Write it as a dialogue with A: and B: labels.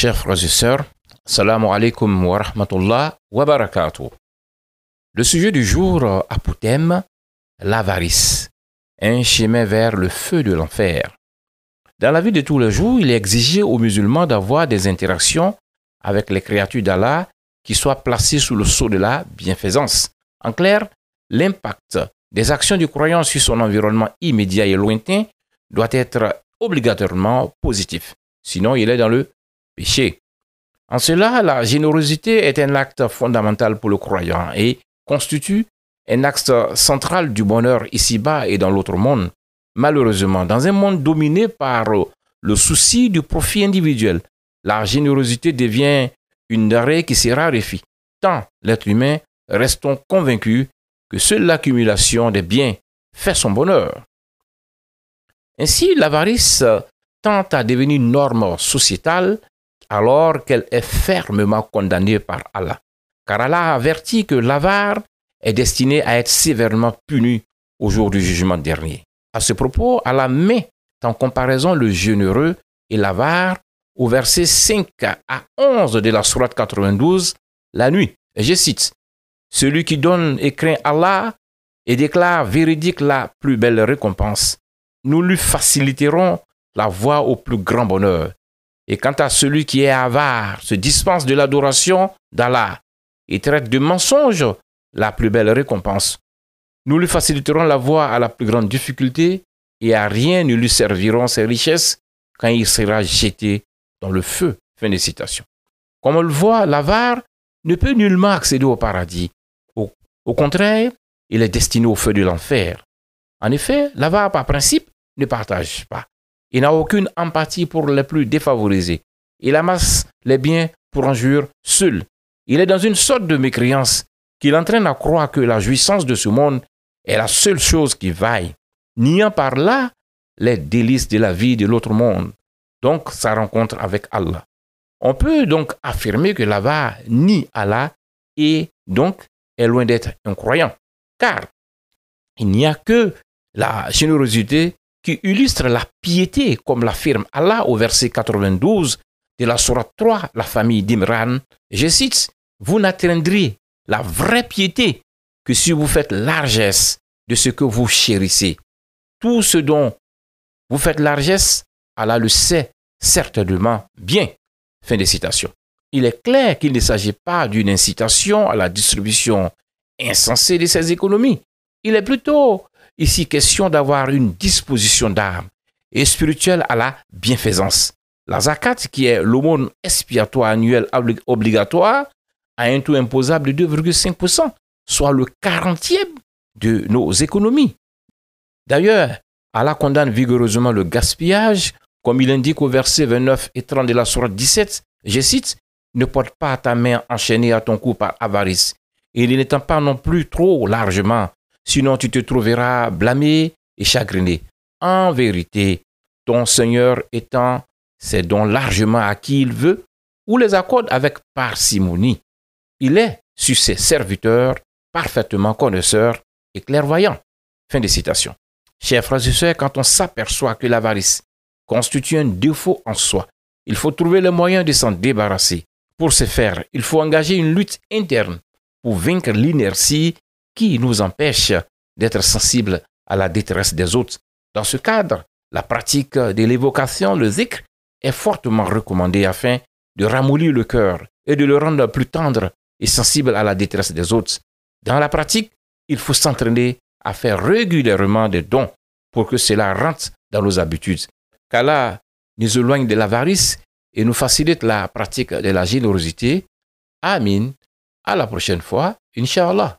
A: Chers frères et sœurs, Assalamu alaikum wa rahmatullah wa barakatuh. Le sujet du jour a pour thème l'avarice, un chemin vers le feu de l'enfer. Dans la vie de tous les jours, il est exigé aux musulmans d'avoir des interactions avec les créatures d'Allah qui soient placées sous le sceau de la bienfaisance. En clair, l'impact des actions du croyant sur son environnement immédiat et lointain doit être obligatoirement positif. Sinon, il est dans le péché. En cela, la générosité est un acte fondamental pour le croyant et constitue un axe central du bonheur ici-bas et dans l'autre monde. Malheureusement, dans un monde dominé par le souci du profit individuel, la générosité devient une denrée qui se raréfie. Tant l'être humain restons convaincus que seule l'accumulation des biens fait son bonheur. Ainsi, l'avarice tend à devenir une norme sociétale alors qu'elle est fermement condamnée par Allah. Car Allah a averti que l'avare est destiné à être sévèrement puni au jour du jugement dernier. À ce propos, Allah met en comparaison le généreux et l'avare au verset 5 à 11 de la sourate 92, la nuit. Et je cite, « Celui qui donne et craint Allah et déclare véridique la plus belle récompense, nous lui faciliterons la voie au plus grand bonheur. Et quant à celui qui est avare, se dispense de l'adoration d'Allah et traite de mensonge la plus belle récompense, nous lui faciliterons la voie à la plus grande difficulté et à rien ne lui serviront ses richesses quand il sera jeté dans le feu. » Fin de citation. Comme on le voit, l'avare ne peut nullement accéder au paradis. Au contraire, il est destiné au feu de l'enfer. En effet, l'avare par principe ne partage pas. Il n'a aucune empathie pour les plus défavorisés. Il amasse les biens pour en jouir seul. Il est dans une sorte de mécréance qui l'entraîne à croire que la jouissance de ce monde est la seule chose qui vaille, niant par là les délices de la vie de l'autre monde, donc sa rencontre avec Allah. On peut donc affirmer que l'avare nie Allah et donc est loin d'être un croyant, car il n'y a que la générosité qui illustre la piété, comme l'affirme Allah au verset 92 de la sourate 3, la famille d'Imran. Je cite, « Vous n'atteindrez la vraie piété que si vous faites largesse de ce que vous chérissez. Tout ce dont vous faites largesse, Allah le sait certainement bien. » Fin de citation. Il est clair qu'il ne s'agit pas d'une incitation à la distribution insensée de ces économies. Il est plutôt ici question d'avoir une disposition d'âme et spirituelle à la bienfaisance. La zakat, qui est l'aumône expiatoire annuelle obligatoire, a un taux imposable de 2,5%, soit le 40e de nos économies. D'ailleurs, Allah condamne vigoureusement le gaspillage, comme il indique au verset 29 et 30 de la sourate 17, je cite, « Ne porte pas ta main enchaînée à ton cou par avarice, et ne l'étends pas non plus trop largement, sinon tu te trouveras blâmé et chagriné. En vérité, ton Seigneur étend ses dons largement à qui il veut, ou les accorde avec parcimonie. Il est, sur ses serviteurs, parfaitement connaisseur et clairvoyant. » Fin de citation. Chers frères et sœurs, quand on s'aperçoit que l'avarice constitue un défaut en soi, il faut trouver le moyen de s'en débarrasser. Pour ce faire, il faut engager une lutte interne pour vaincre l'inertie qui nous empêche d'être sensibles à la détresse des autres. Dans ce cadre, la pratique de l'évocation, le zikr, est fortement recommandée afin de ramollir le cœur et de le rendre plus tendre et sensible à la détresse des autres. Dans la pratique, il faut s'entraîner à faire régulièrement des dons pour que cela rentre dans nos habitudes. Qu'Allah nous éloigne de l'avarice et nous facilite la pratique de la générosité. Amin. À la prochaine fois, Inch'Allah.